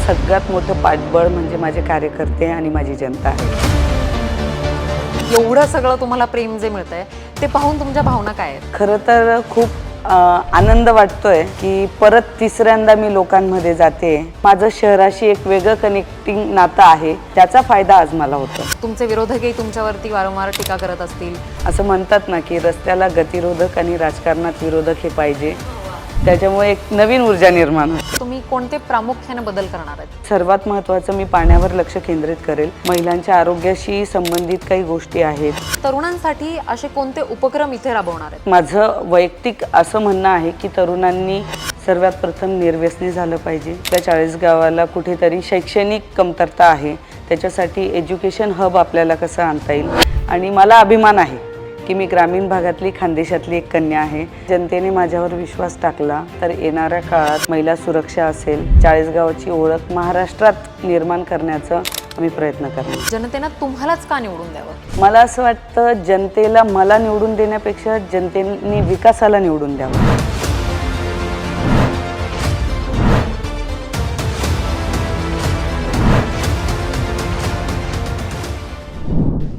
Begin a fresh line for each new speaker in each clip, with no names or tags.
सगळ्यात मोठं पाठबळ म्हणजे माझे कार्यकर्ते आणि माझी जनता आहे।
एवढं सगळं तुम्हाला प्रेम जे मिळतंय ते पाहून तुमच्या भावना काय आहेत?
खरं तर खूप आनंद वाटतोय की परत तिसऱ्यांदा मी लोकांमध्ये जाते। माझं शहराशी एक वेगळं कनेक्टिंग नातं आहे, त्याचा फायदा आज मला होतो।
तुमचे विरोधकही तुमच्यावरती वारंवार टीका करत असतील।
असं म्हणतात ना की रस्त्याला गतिरोधक आणि राजकारणात विरोधक हे पाहिजे, त्याच्यामुळे एक नवीन ऊर्जा निर्माण होते।
तुम्ही कोणते प्रामुख्याने बदल करणार आहेत?
सर्वात महत्त्वाचं मी पाण्यावर लक्ष केंद्रित करेल। महिलांच्या आरोग्याशी संबंधित काही गोष्टी आहेत।
तरुणांसाठी असे कोणते उपक्रम इथे राबवणार आहेत?
माझं वैयक्तिक असं म्हणणं आहे की तरुणांनी सर्वात प्रथम निर्व्यसनी झालं पाहिजे। त्या 40 गावाला कुठेतरी शैक्षणिक कमतरता आहे, त्याच्यासाठी एज्युकेशन हब आपल्याला कसं आणता येईल। आणि मला अभिमान आहे की मी ग्रामीण भागातली खानदेशातली एक कन्या आहे। जनतेने माझ्यावर विश्वास टाकला तर येणाऱ्या काळात महिला सुरक्षा असेल, 40 गावाची ओळख महाराष्ट्रात निर्माण करण्याचा आम्ही प्रयत्न करणार।
जनतेनं तुम्हालाच का निवडून द्यावं?
मला असं वाटतं जनतेला मला निवडून देण्यापेक्षा जनतेने विकासाला निवडून द्यावं।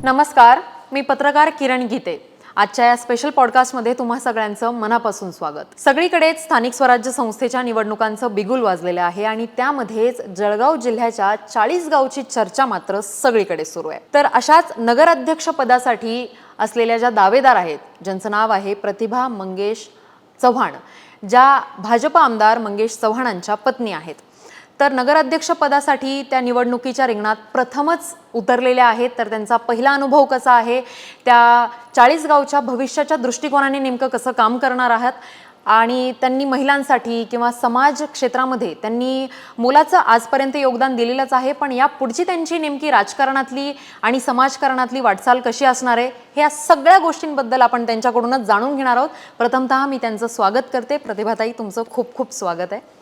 नमस्कार, मी पत्रकार किरण गीते। आजच्या या स्पेशल पॉडकास्टमध्ये तुम्हा सगळ्यांचं मनापासून स्वागत। सगळीकडेच स्थानिक स्वराज्य संस्थेच्या निवडणुकांचं बिगुल वाजलेलं आहे आणि त्यामध्येच जळगाव जिल्ह्याच्या 40 गावची चर्चा मात्र सगळीकडे सुरू आहे। तर अशाच नगराध्यक्ष पदासाठी असलेल्या ज्या दावेदार आहेत, ज्यांचं नाव आहे प्रतिभा मंगेश चव्हाण, ज्या भाजप आमदार मंगेश चव्हाणांच्या पत्नी आहेत, तर नगराध्यक्ष पदासाठी त्या निवडणुकीच्या रिंगणात प्रथमच उतरलेल्या आहेत। तर त्यांचा पहिला अनुभव कसा आहे, त्या 40 गावच्या भविष्याच्या दृष्टिकोनाने नेमकं कसं काम करणार आहात, आणि त्यांनी महिलांसाठी किंवा समाज क्षेत्रामध्ये त्यांनी मोलाचं आजपर्यंत योगदान दिलेलंच आहे, पण या पुढची त्यांची नेमकी राजकारणातली आणि समाजकारणातली वाटचाल कशी असणार आहे, ह्या सगळ्या गोष्टींबद्दल आपण त्यांच्याकडूनच जाणून घेणार आहोत। प्रथमतः मी त्यांचं स्वागत करते। प्रतिभाताई, तुमचं खूप खूप स्वागत आहे।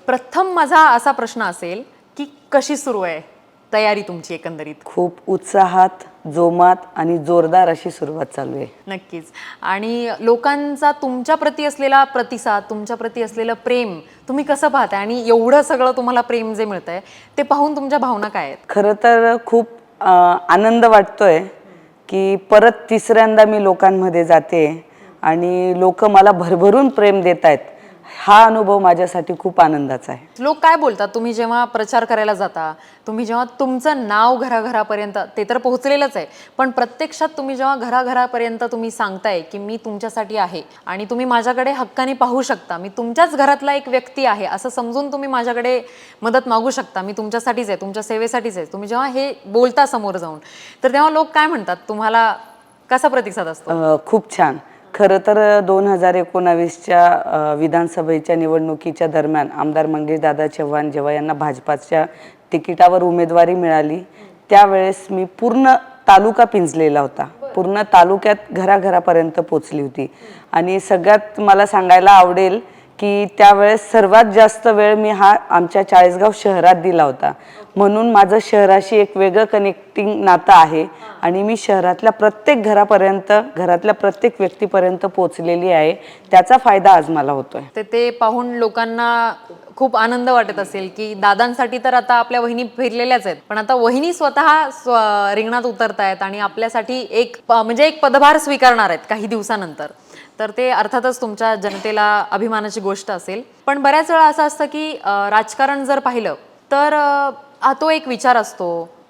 प्रथम माझा असा प्रश्न असेल की कशी सुरू आहे तयारी तुमची एकंदरीत?
खूप उत्साहात, जोमात आणि जोरदार अशी सुरुवात चालू आहे।
नक्कीच। आणि लोकांचा तुमच्या प्रती असलेला प्रतिसाद, तुमच्या प्रती असलेलं प्रेम तुम्ही कसं पाहताय, आणि एवढं सगळं तुम्हाला प्रेम जे मिळतंय ते पाहून तुमच्या भावना काय आहेत?
खरं तर खूप आनंद वाटतोय की परत तिसऱ्यांदा मी लोकांमध्ये जाते आणि लोक मला भरभरून प्रेम देत आहेत। हा अनुभव माझ्यासाठी खूप आनंदाचा आहे।
लोक काय बोलतात तुम्ही जेव्हा प्रचार करायला जाता, तुम्ही जेव्हा तुमचं नाव घराघरापर्यंत, ते तर पोहोचलेलंच आहे, पण प्रत्यक्षात तुम्ही जेव्हा घराघरापर्यंत तुम्ही सांगताय की मी तुमच्यासाठी आहे आणि तुम्ही माझ्याकडे हक्काने पाहू शकता, मी तुमच्याच घरातला एक व्यक्ती आहे असं समजून तुम्ही माझ्याकडे मदत मागू शकता, मी तुमच्यासाठीच आहे, तुमच्या सेवेसाठीच आहे, तुम्ही जेव्हा हे बोलता समोर जाऊन, तर तेव्हा लोक काय म्हणतात, तुम्हाला कसा प्रतिसाद असतो?
खूप छान। खरं तर 2019च्या विधानसभेच्या निवडणुकीच्या दरम्यान आमदार मंगेशदादा चव्हाण जेव्हा यांना भाजपाच्या तिकिटावर उमेदवारी मिळाली, त्यावेळेस मी पूर्ण तालुका पिंजलेला होता, पूर्ण तालुक्यात घराघरापर्यंत पोचली होती। आणि सगळ्यात मला सांगायला आवडेल की त्यावेळेस सर्वात जास्त वेळ मी आमच्या 40 गाव शहरात दिला होता, म्हणून माझं शहराशी एक वेगळं कनेक्टिंग नातं आहे आणि मी शहरातल्या प्रत्येक घरापर्यंत, घरातल्या प्रत्येक व्यक्तीपर्यंत पोहोचलेली आहे, त्याचा फायदा आज मला होतोय।
ते पाहून लोकांना खूप आनंद वाटत असेल की दादांसाठी तर आता आपल्या वहिनी फिरलेल्याच आहेत, पण आता वहिनी स्वतः रिंगणात उतरतायत आणि आपल्यासाठी एक पदभार स्वीकारणार आहेत काही दिवसानंतर। तर ते अर्थातच तुमच्या जनतेला अभिमानाची गोष्ट असेल। पण बऱ्याच वेळा असं असतं की राजकारण जर पाहिलं तर तो एक विचार असतो,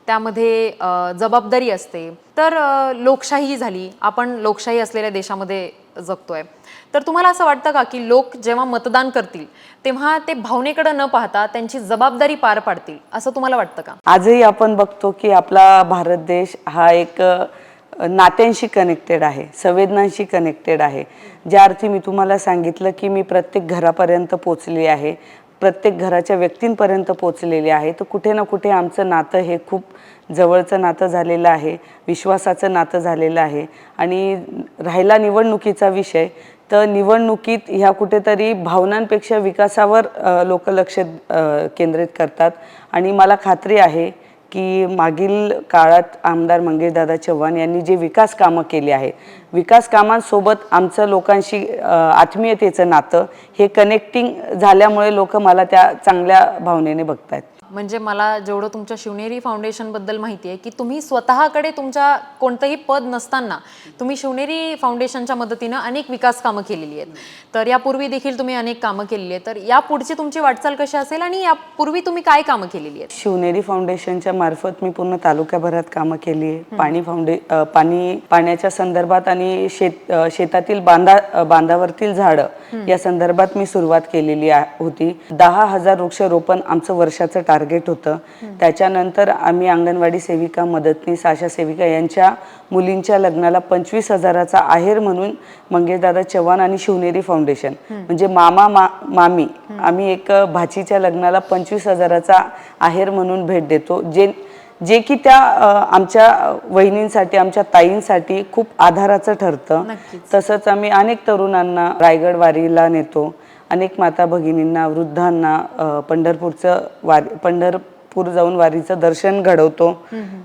त्यामध्ये जबाबदारी असते। तर लोकशाही झाली, आपण लोकशाही असलेल्या देशामध्ये जगतोय, तर तुम्हाला असं वाटतं का की लोक जेव्हा मतदान करतील तेव्हा ते भावनेकडे न पाहता त्यांची जबाबदारी पार पाडतील, असं तुम्हाला वाटतं का?
आजही आपण बघतो की आपला भारत देश हा एक नात्यांशी कनेक्टेड आहे, संवेदनांशी कनेक्टेड आहे। ज्या अर्थी मी तुम्हाला सांगितलं की मी प्रत्येक घरापर्यंत पोचली आहे, प्रत्येक घराच्या व्यक्तींपर्यंत पोचलेली आहे, तर कुठे ना कुठे आमचं नातं हे खूप जवळचं नातं झालेलं आहे, विश्वासाचं नातं झालेलं आहे। आणि राहिला निवडणुकीचा विषय, तर निवडणुकीत ह्या कुठेतरी भावनांपेक्षा विकासावर लोक लक्ष केंद्रित करतात। आणि मला खात्री आहे की मागील काळात आमदार मंगेशदादा चव्हाण यांनी जे विकास कामं केली आहे, विकास कामांसोबत आमचं लोकांशी आत्मीयतेचं नातं हे कनेक्टिंग झाल्यामुळे लोक मला त्या चांगल्या भावनेने बघतायत.
म्हणजे मला जेवढं तुमच्या शिवनेरी फाउंडेशनबद्दल माहिती आहे की तुम्ही स्वतःकडे तुमच्या कोणतंही पद नसताना तुम्ही शिवनेरी फाउंडेशनच्या मदतीनं अनेक विकास कामं केलेली आहेत. तर यापूर्वी देखील तुम्ही अनेक कामं केलेली आहेत. तर यापुढची तुमची वाटचाल कशी असेल आणि यापूर्वी तुम्ही काय कामं केलेली आहेत?
शिवनेरी फाउंडेशनच्या मार्फत मी पूर्ण तालुक्याभरात कामं केली आहे. पाण्याच्या संदर्भात आणि शेतातील बांधावरतील झाडं या संदर्भात मी सुरुवात केलेली होती. 10,000 वृक्षरोपण आमचं वर्षाचं टार्गेट होतं. त्याच्यानंतर आम्ही अंगणवाडी सेविका, मदतनीस, आशा सेविका यांच्या मुलींच्या लग्नाला 25,000चा आहेर म्हणून मंगेशदादा चव्हाण आणि शिवनेरी फाउंडेशन म्हणजे मामी आम्ही एक भाचीच्या लग्नाला 25,000चा आहेर म्हणून भेट देतो, जे की त्या आमच्या वहिनींसाठी, आमच्या ताईंसाठी खूप आधाराचं ठरतं. तसंच आम्ही अनेक तरुणांना रायगड वारीला नेतो, अनेक माता भगिनींना, वृद्धांना पंढरपूर जाऊन वारीचं दर्शन घडवतो,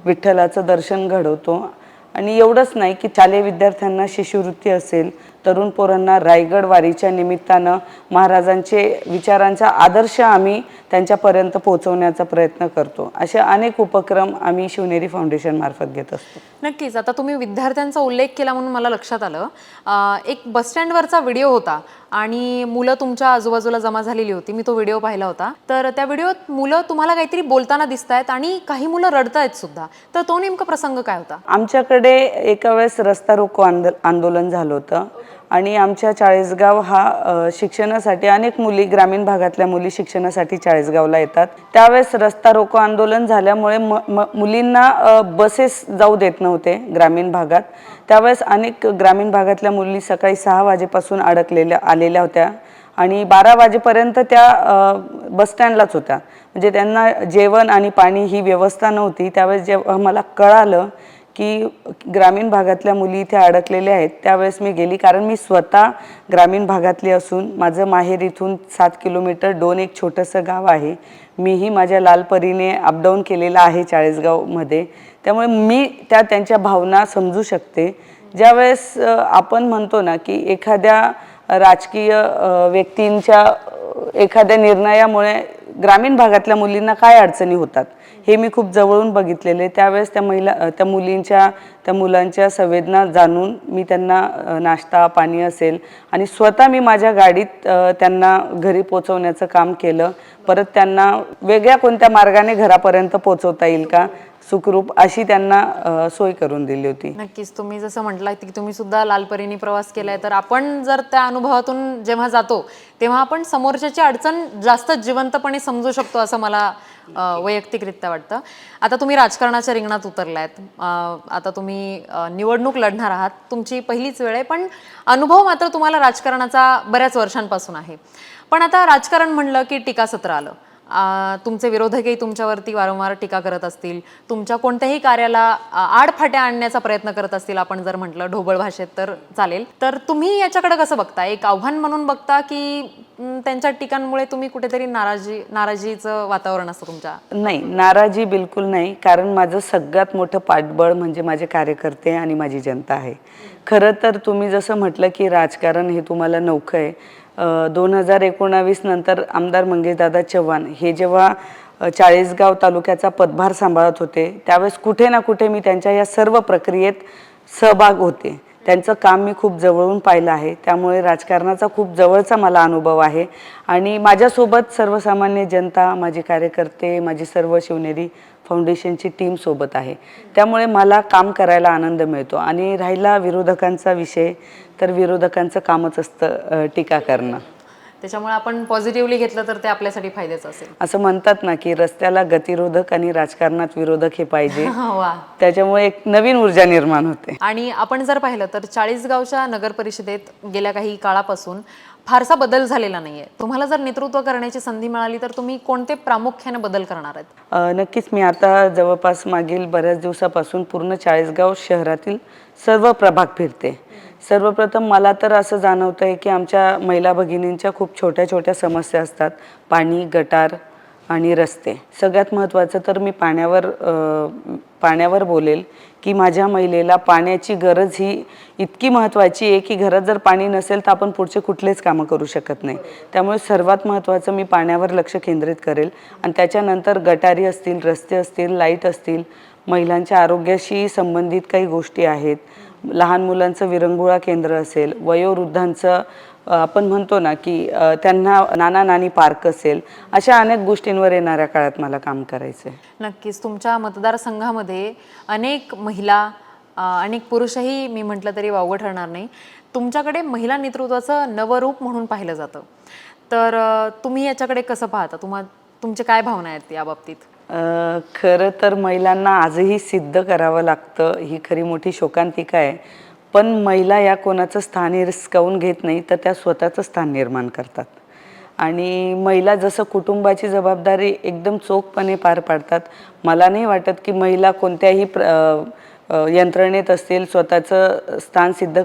विठ्ठलाचं दर्शन घडवतो. आणि एवढंच नाही की शालेय विद्यार्थ्यांना शिष्यवृत्ती असेल, तरुण पोरांना रायगड वारीच्या निमित्तानं महाराजांचे विचारांचा आदर्श आम्ही त्यांच्यापर्यंत पोहोचवण्याचा प्रयत्न करतो. असे अनेक उपक्रम आम्ही शिवनेरी फाउंडेशन मार्फत घेत असतो.
नक्कीच. आता तुम्ही विद्यार्थ्यांचा उल्लेख केला म्हणून मला लक्षात आलं, एक बस स्टँडवरचा व्हिडिओ होता आणि मुलं तुमच्या आजूबाजूला जमा झालेली होती. मी तो व्हिडिओ पाहिला होता. तर त्या व्हिडिओत मुलं तुम्हाला काहीतरी बोलताना दिसत आहेत आणि काही मुलं रडतायत सुद्धा. तर तो नेमका प्रसंग काय होता?
आमच्याकडे एका वेळेस रस्ता रोको आंदोलन झालं होतं आणि आमच्या चाळीसगाव हा शिक्षणासाठी अनेक मुली, ग्रामीण भागातल्या मुली शिक्षणासाठी चाळीसगावला येतात. त्यावेळेस रस्ता रोको आंदोलन झाल्यामुळे मुलींना बसेस जाऊ देत नव्हते ग्रामीण भागात. त्यावेळेस अनेक ग्रामीण भागातल्या मुली सकाळी 6 वाजेपासून आलेल्या होत्या आणि 12 वाजेपर्यंत त्या बसस्टँडलाच होत्या. म्हणजे त्यांना जेवण आणि पाणी ही व्यवस्था नव्हती. त्यावेळेस जेव्हा मला कळालं की ग्रामीण भागातल्या मुली इथे अडकलेल्या आहेत, त्यावेळेस मी गेली. कारण मी स्वतः ग्रामीण भागातली असून माझं माहेर इथून 7 किलोमीटर डोन एक छोटंसं गाव आहे. मीही माझ्या लालपरीने अपडाऊन केलेलं आहे चाळीसगावमध्ये. त्यामुळे मी त्यांच्या भावना समजू शकते. ज्यावेळेस आपण म्हणतो ना की एखाद्या राजकीय व्यक्तींच्या एखाद्या निर्णयामुळे ग्रामीण भागातल्या मुलींना काय अडचणी होतात हे मी खूप जवळून बघितलेले. त्यावेळेस त्या मुलांच्या संवेदना जाणून मी त्यांना नाश्ता पाणी असेल आणि स्वतः मी माझ्या गाडीत त्यांना घरी पोचवण्याचं काम केलं. परत त्यांना वेगळ्या कोणत्या मार्गाने घरापर्यंत पोचवता येईल का सुखरूप अशी त्यांना सोय करून दिली होती.
नक्कीच. तुम्ही जसं म्हटलात की तुम्ही सुद्धा लालपरीने प्रवास केलाय, तर आपण जर त्या अनुभवातून जेव्हा जातो तेव्हा आपण समोरच्याची अडचण जास्त जिवंतपणे समजू शकतो असं मला वैयक्तिकरित्या वाटतं. आता तुम्ही राजकारणाच्या रिंगणात उतरलायत, आता तुम्ही निवडणूक लढणार आहात, तुमची पहिलीच वेळ आहे, पण अनुभव मात्र तुम्हाला राजकारणाचा बऱ्याच वर्षांपासून आहे. पण आता राजकारण म्हणलं की टीकासत्र आलं. तुमचे विरोधकही तुमच्यावरती वारंवार टीका करत असतील, तुमच्या कोणत्याही कार्याला आडफाट्या आणण्याचा प्रयत्न करत असतील, आपण जर म्हटलं ढोबळ भाषेत तर चालेल. तर तुम्ही याच्याकडे कसं बघता? एक आव्हान म्हणून बघता की त्यांच्या टीकांमुळे तुम्ही कुठेतरी नाराजीचं वातावरण असतं तुमच्या?
नाही, नाराजी बिलकुल नाही. कारण माझं सगळ्यात मोठं पाठबळ म्हणजे माझे कार्यकर्ते आणि माझी जनता आहे. खरं तर तुम्ही जसं म्हटलं की राजकारण हे तुम्हाला नौखं आहे. 2019 नंतर आमदार मंगेशदादा चव्हाण हे जेव्हा चाळीसगाव तालुक्याचा पदभार सांभाळत होते, त्यावेळेस कुठे ना कुठे मी त्यांच्या या सर्व प्रक्रियेत सहभाग होते. त्यांचं काम मी खूप जवळून पाहिलं आहे. त्यामुळे राजकारणाचा खूप जवळचा मला अनुभव आहे आणि माझ्यासोबत सर्वसामान्य जनता, माझे कार्यकर्ते, माझी सर्व शिवनेरी फाउंडेशनची टीम सोबत आहे. त्यामुळे मला काम करायला आनंद मिळतो. आणि राहिला विरोधकांचा विषय, तर विरोधकांचं कामच असतं टीका करणं.
त्याच्यामुळे आपण पॉझिटिव्हली घेतलं तर ते आपल्यासाठी फायद्याचं असेल.
असं म्हणतात ना की रस्त्याला गतिरोधक आणि राजकारणात विरोधक हे पाहिजे.
वा.
त्याच्यामुळे एक नवीन ऊर्जा निर्माण होते.
आणि आपण जर पाहिलं तर चाळीसगावच्या नगर परिषदेत गेल्या काही काळापासून फारसा बदल झालेला नाहीये. तुम्हाला जर नेतृत्व करण्याची संधी मिळाली तर तुम्ही कोणते प्रामुख्याने बदल करणार आहेत?
नक्कीच. मी आता जवळपास मागील बऱ्याच दिवसापासून पूर्ण चाळीसगाव शहरातील सर्व प्रभाग फिरते. सर्वप्रथम मला तर असं जाणवतं आहे की आमच्या महिला भगिनींच्या खूप छोट्या छोट्या समस्या असतात. पाणी, गटार, आणि रस्ते. सगळ्यात महत्त्वाचं तर मी पाण्यावर बोलेल की माझ्या महिलेला पाण्याची गरज ही इतकी महत्त्वाची आहे की घरात जर पाणी नसेल तर आपण पुढचे कुठलेच कामं करू शकत नाही. त्यामुळे सर्वात महत्त्वाचं मी पाण्यावर लक्ष केंद्रित करेल आणि त्याच्यानंतर गटारी असतील, रस्ते असतील, लाईट असतील, महिलांच्या आरोग्याशी संबंधित काही गोष्टी आहेत, लहान मुलांचं विरंगुळा केंद्र असेल, वयोवृद्धांचं आपण म्हणतो ना की त्यांना नाना नानी पार्क असेल, अशा अनेक गोष्टींवर येणाऱ्या काळात मला काम करायचं आहे.
नक्कीच तुमच्या मतदारसंघामध्ये अनेक महिला अनेक पुरुषही मी म्हटलं तरी वावगं ठरणार नाही, तुमच्याकडे महिला नेतृत्वाचं नवरूप म्हणून पाहिलं जातं. तर तुम्ही याच्याकडे कसं पाहता? तुमचे काय भावना आहेत या बाबतीत?
खरं तर महिलांना आजही सिद्ध करावं लागतं, ही खरी मोठी शोकांतिका आहे. पण महिला या कोणाचं स्थान हिसकावून घेत नाही, तर त्या स्वतःचं स्थान निर्माण करतात. आणि महिला जसं कुटुंबाची जबाबदारी एकदम चोखपणे पार पाडतात. मला नाही वाटत की महिला कोणत्याही यंत्रणेत असतील, स्वतःचं स्थान सिद्ध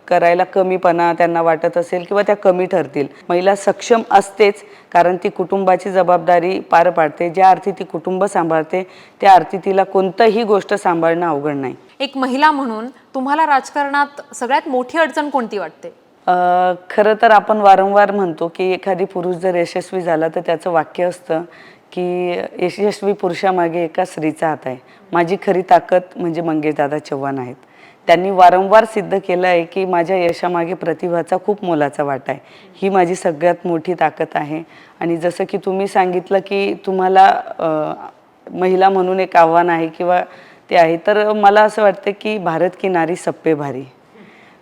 करायला कमीपणा त्यांना वाटत असेल किंवा त्या कमी ठरतील. महिला सक्षम असतेच, कारण ती कुटुंबाची जबाबदारी पार पाडते. ज्या अर्थी ती कुटुंब सांभाळते त्या अर्थी तिला कोणतीही गोष्ट सांभाळणं अवघड नाही.
एक महिला म्हणून तुम्हाला राजकारणात सगळ्यात मोठी अडचण कोणती वाटते?
खरं तर आपण वारंवार म्हणतो की एखादी पुरुष जर यशस्वी झाला तर त्याचं वाक्य असतं की यशस्वी पुरुषामागे एका स्त्रीचा हात आहे. माझी खरी ताकद म्हणजे मंगेशदादा चव्हाण आहेत. त्यांनी वारंवार सिद्ध केलं आहे की माझ्या यशामागे प्रतिभाचा खूप मोलाचा वाटा आहे. ही माझी सगळ्यात मोठी ताकद आहे. आणि जसं की तुम्ही सांगितलं की तुम्हाला महिला म्हणून एक आव्हान आहे किंवा ते आहे, तर मला असं वाटतं की भारत की नारी सब पे भारी.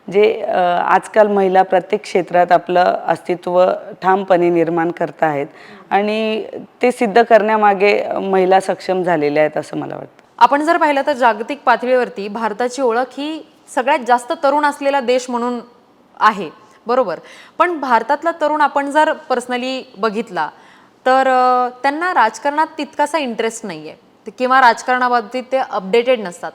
जे आजकाल महिला प्रत्येक क्षेत्रात आपलं अस्तित्व ठामपणे निर्माण करत आहेत आणि ते सिद्ध करण्यामागे महिला सक्षम झालेल्या आहेत असं मला वाटतं.
आपण जर पाहिलं तर जागतिक पातळीवरती भारताची ओळख ही सगळ्यात जास्त तरुण असलेला देश म्हणून आहे, बरोबर? पण भारतातला तरुण आपण जर पर्सनली बघितला तर त्यांना राजकारणात तितकासा इंटरेस्ट नाही आहे किंवा राजकारणाबाबतीत ते अपडेटेड नसतात.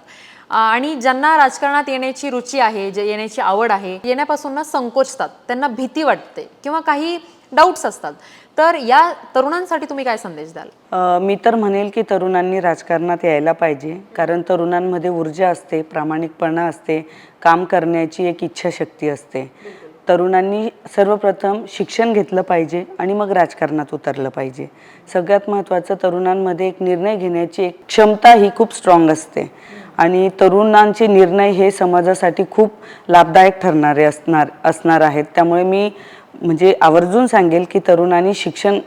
आणि ज्यांना राजकारणात येण्याची रुची आहे, जे येण्याची आवड आहे, येण्यापासून ना संकोचतात, त्यांना भीती वाटते किंवा काही डाऊट्स असतात. तर या तरुणांसाठी तुम्ही काय संदेश द्याल?
मी तर म्हणेल की तरुणांनी राजकारणात यायला पाहिजे, कारण तरुणांमध्ये ऊर्जा असते, प्रामाणिकपणा असते, काम करण्याची एक इच्छाशक्ती असते. तरुणांनी सर्वप्रथम शिक्षण घेतलं पाहिजे आणि मग राजकारणात उतरलं पाहिजे. सगळ्यात महत्त्वाचं, तरुणांमध्ये एक निर्णय घेण्याची एक क्षमता ही खूप स्ट्रॉंग असते आणि तरुणांचे निर्णय हे समाजासाठी खूप लाभदायक ठरणारे असणार आहेत. त्यामुळे मी म्हणजे आवर्जून सांगेल की तरुणांनी शिक्षण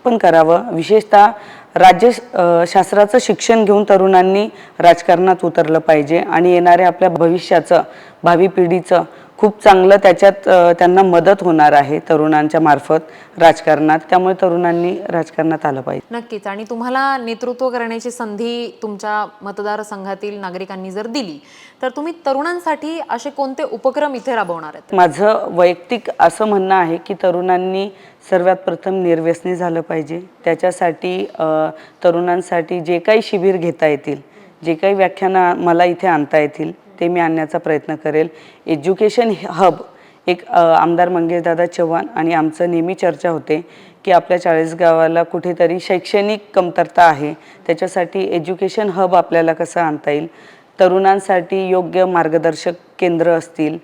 पण करावं. विशेषतः राज्यशास्त्राचं शिक्षण घेऊन तरुणांनी राजकारणात उतरलं पाहिजे आणि येणाऱ्या आपल्या भविष्याचं, भावी पिढीचं खूप चांगलं त्याच्यात त्यांना मदत होणार आहे तरुणांच्या मार्फत राजकारणात. त्यामुळे तरुणांनी राजकारणात आलं पाहिजे.
नक्कीच. आणि तुम्हाला नेतृत्व करण्याची संधी तुमच्या मतदारसंघातील नागरिकांनी जर दिली तर तुम्ही तरुणांसाठी असे कोणते उपक्रम इथे राबवणार आहेत?
माझं वैयक्तिक असं म्हणणं आहे की तरुणांनी सर्वात प्रथम निर्व्यसनी झालं पाहिजे. त्याच्यासाठी तरुणांसाठी जे काही शिबिर घेता येतील, जे काही व्याख्यानं मला इथे आणता येतील ते मी आणण्याचा प्रयत्न करेल. एज्युकेशन हब एक आमदार मंगेशदादा चव्हाण आणि आमचं नेहमी चर्चा होते की आपल्या चाळीसगावाला कुठेतरी शैक्षणिक कमतरता आहे, त्याच्यासाठी एज्युकेशन हब आपल्याला कसं आणता येईल, तरुणांसाठी योग्य मार्गदर्शक केंद्र असतील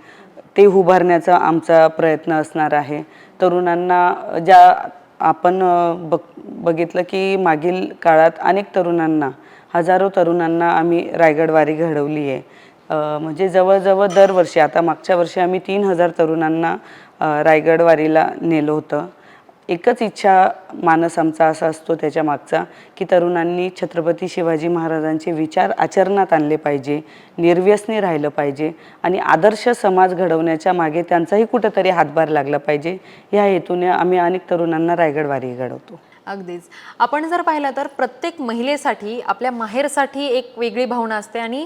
ते उभारण्याचा आमचा प्रयत्न असणार आहे. तरुणांना ज्या आपण बघितलं की मागील काळात अनेक तरुणांना, हजारो तरुणांना आम्ही रायगडवारी घडवली आहे. म्हणजे जवळजवळ दरवर्षी, आता मागच्या वर्षी आम्ही 3000 तरुणांना रायगडवारीला नेलं होतं. एकच इच्छा मानस आमचा असा असतो त्याच्या मागचा की तरुणांनी छत्रपती शिवाजी महाराजांचे विचार आचरणात आणले पाहिजे, निर्व्यसनी राहिलं पाहिजे आणि आदर्श समाज घडवण्याच्या मागे त्यांचाही कुठंतरी हातभार लागला पाहिजे. या हेतूने आम्ही अनेक तरुणांना रायगडवारी घडवतो.
अगदीच. आपण जर पाहिलं तर प्रत्येक महिलेसाठी आपल्या माहेरसाठी एक वेगळी भावना असते आणि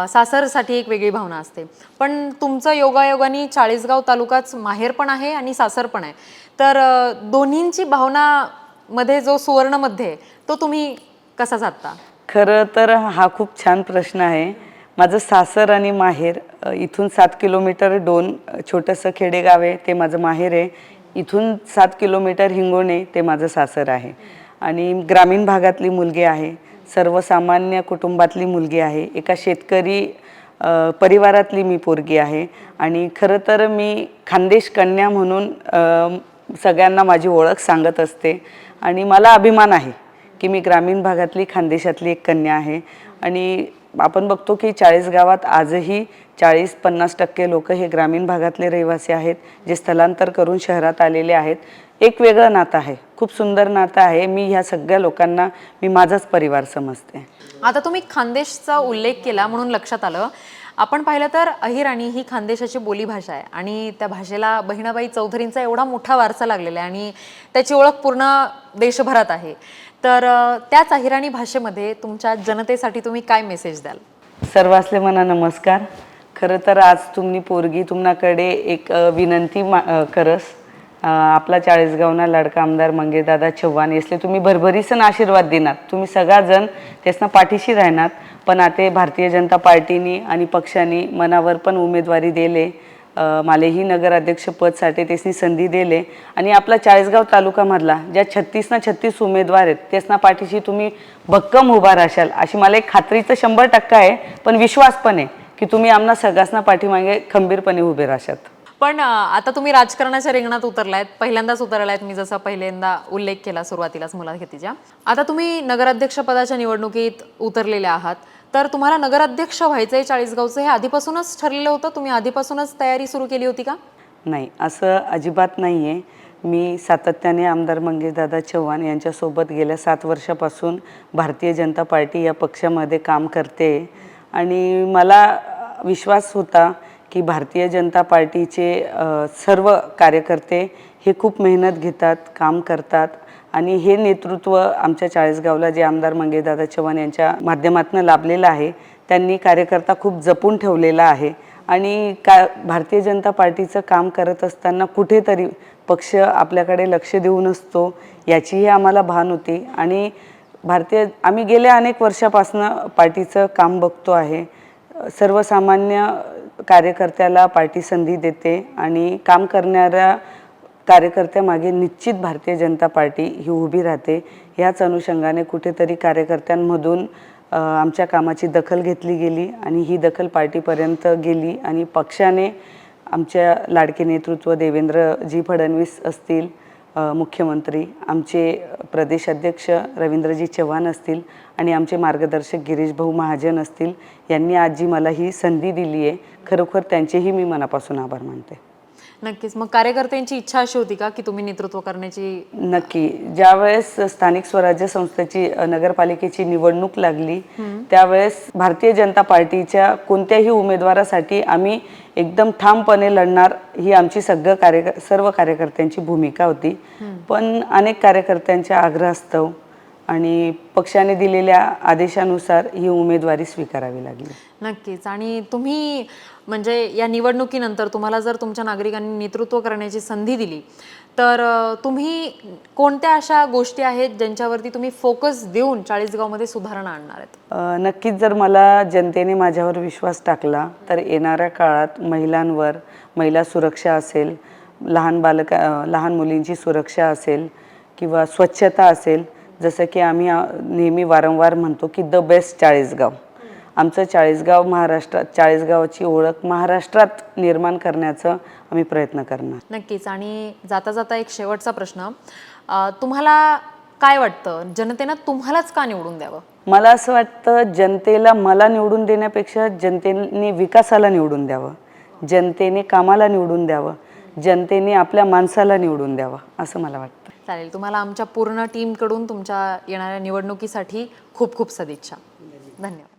सासरसाठी एक वेगळी भावना असते. पण तुमचं योगायोगाने चाळीसगाव तालुकाच माहेर पण आहे आणि सासर पण आहे. तर दोन्हींची भावनामध्ये जो सुवर्णमध्ये आहे तो तुम्ही कसा साधता?
खरं तर हा खूप छान प्रश्न आहे. माझं सासर आणि माहेर इथून 7 किलोमीटर डोन छोटंसं खेडेगाव आहे, ते माझं माहेर आहे. इथून 7 किलोमीटर हिंगोणे ते माझं सासर आहे. आणि ग्रामीण भागातली मुलगी आहे, सर्वसामान्य कुटुंबातली मुलगी आहे, एका शेतकरी परिवारातली मी पोरगी आहे. आणि खरं तर मी खानदेश कन्या म्हणून सगळ्यांना माझी ओळख सांगत असते आणि मला अभिमान आहे की मी ग्रामीण भागातली खानदेशातली एक कन्या आहे. आणि आपण बघतो की 40 गावात आजही 40-50% लोक हे ग्रामीण भागातले रहिवासी आहेत, जे स्थलांतर करून शहरात आलेले आहेत. एक वेगळं नातं आहे, खूप सुंदर नातं आहे. मी ह्या सगळ्या लोकांना मी माझाच परिवार समजते.
आता तुम्ही खानदेशचा उल्लेख केला म्हणून लक्षात आलं, आपण पाहिलं तर अहिराणी ही खानदेशाची बोलीभाषा आहे आणि त्या भाषेला बहिणाबाई चौधरींचा एवढा मोठा वारसा लागलेला आहे आणि त्याची ओळख पूर्ण देशभरात आहे. तर त्याच अहिराणी भाषेमध्ये तुमच्या जनतेसाठी तुम्ही काय मेसेज द्याल?
सर्वांसले मना नमस्कार. खरं तर आज तुम्ही पोरगी तुम्हाकडे एक विनंती करस. आपला 40 गावना लाडका आमदार मंगेशदादा चव्हाण यसले तुम्ही भरभरीसन आशीर्वाद देणार, तुम्ही सगळाजण त्यासना पाठीशी राहणार. पण आता भारतीय जनता पार्टीनी आणि पक्षाने मनावर पण उमेदवारी दिले, मालेही नगराध्यक्ष पदसाठी त्यासनी संधी दिले आणि आपला 40 गाव तालुकामधला ज्या 36 उमेदवार आहेत त्यासना पाठीशी तुम्ही भक्कम उभा राहाल अशी मला एक खात्रीचं 100% आहे. पण विश्वास पण आहे की तुम्ही आम्हाला सगळ्यांना पाठीमागे खंबीरपणे उभे राहाल.
पण आता तुम्ही राजकारणाच्या रिंगणात उतरलायत, पहिल्यांदाच उतरलायत, मी जसा पहिल्यांदा उल्लेख केला सुरुवातीलाच मुलाखतीच्या. आता तुम्ही नगराध्यक्ष पदाच्या निवडणुकीत उतरलेले आहात, तर तुम्हाला नगराध्यक्ष व्हायचंय 40 गावचं हे आधीपासूनच ठरलेलं होतं? तुम्ही आधीपासूनच तयारी सुरू केली होती का?
नाही, असं अजिबात नाही आहे. मी सातत्याने आमदार मंगेशदादा चव्हाण यांच्यासोबत गेल्या 7 वर्षापासून भारतीय जनता पार्टी या पक्षामध्ये काम करते आणि मला विश्वास होता की भारतीय जनता पार्टीचे सर्व कार्यकर्ते हे खूप मेहनत घेतात, काम करतात आणि हे नेतृत्व आमच्या 40 गावला जे आमदार मंगेशदादा चव्हाण यांच्या माध्यमातून लाभलेलं आहे. त्यांनी कार्यकर्ता खूप जपून ठेवलेला आहे आणि भारतीय जनता पार्टीचं काम करत असताना कुठेतरी पक्ष आपल्याकडे लक्ष देऊ नसतो याचीही आम्हाला भान होती. आणि आम्ही गेल्या अनेक वर्षापासून पार्टीचं काम बघतो आहे. सर्वसामान्य कार्यकर्त्याला पार्टी संधी देते आणि काम करणाऱ्या कार्यकर्त्यामागे निश्चित भारतीय जनता पार्टी ही उभी राहते. याच अनुषंगाने कुठेतरी कार्यकर्त्यांमधून आमच्या कामाची दखल घेतली गेली आणि ही दखल पार्टीपर्यंत गेली आणि पक्षाने आमच्या लाडके नेतृत्व देवेंद्रजी फडणवीस असतील, मुख्यमंत्री आमचे प्रदेश अध्यक्ष रवींद्रजी चव्हाण असतील आणि आमचे मार्गदर्शक गिरीश भाऊ महाजन असतील, यांनी आज जी मला ही संधी दिली आहे, खरोखर त्यांचेही मी मनापासून आभार मानते.
नक्कीच. मग कार्यकर्त्यांची इच्छा अशी होती का की तुम्ही नेतृत्व करण्याची?
नक्की. ज्यावेळेस स्थानिक स्वराज्य संस्थेची नगरपालिकेची निवडणूक लागली त्यावेळेस भारतीय जनता पार्टीच्या कोणत्याही उमेदवारासाठी आम्ही एकदम ठामपणे लढणार ही आमची सर्व कार्यकर्त्यांची भूमिका होती. पण अनेक कार्यकर्त्यांच्या आग्रहास्तव आणि पक्षाने दिलेल्या आदेशानुसार ही उमेदवारी स्वीकारावी लागली.
नक्कीच. आणि तुम्ही म्हणजे या निवडणुकीनंतर तुम्हाला जर तुमच्या नागरिकांनी नेतृत्व करण्याची संधी दिली तर तुम्ही कोणत्या अशा गोष्टी आहेत ज्यांच्यावरती तुम्ही फोकस देऊन 40 गावमध्ये सुधारणा आणणार आहेत?
नक्कीच. जर मला जनतेने माझ्यावर विश्वास टाकला तर येणाऱ्या काळात महिला सुरक्षा असेल, लहान मुलींची सुरक्षा असेल किंवा स्वच्छता असेल, जसं की आम्ही नेहमी वारंवार म्हणतो की द बेस्ट 40 गाव. आमचं 40 गाव महाराष्ट्रात, 40 गावाची ओळख महाराष्ट्रात निर्माण करण्याचा आम्ही प्रयत्न करणार.
नक्कीच. आणि जाता जाता एक शेवटचा प्रश्न, तुम्हाला काय वाटतं जनतेनं तुम्हालाच का निवडून द्यावं?
मला असं वाटतं जनतेला मला निवडून देण्यापेक्षा जनतेने विकासाला निवडून द्यावं, जनतेने कामाला निवडून द्यावं, जनतेने आपल्या माणसाला निवडून द्यावं असं मला वाटतं.
चालेल. तुम्हाला आमच्या पूर्ण टीमकडून तुमच्या येणाऱ्या निवडणुकीसाठी खूप खूप सदिच्छा. धन्यवाद.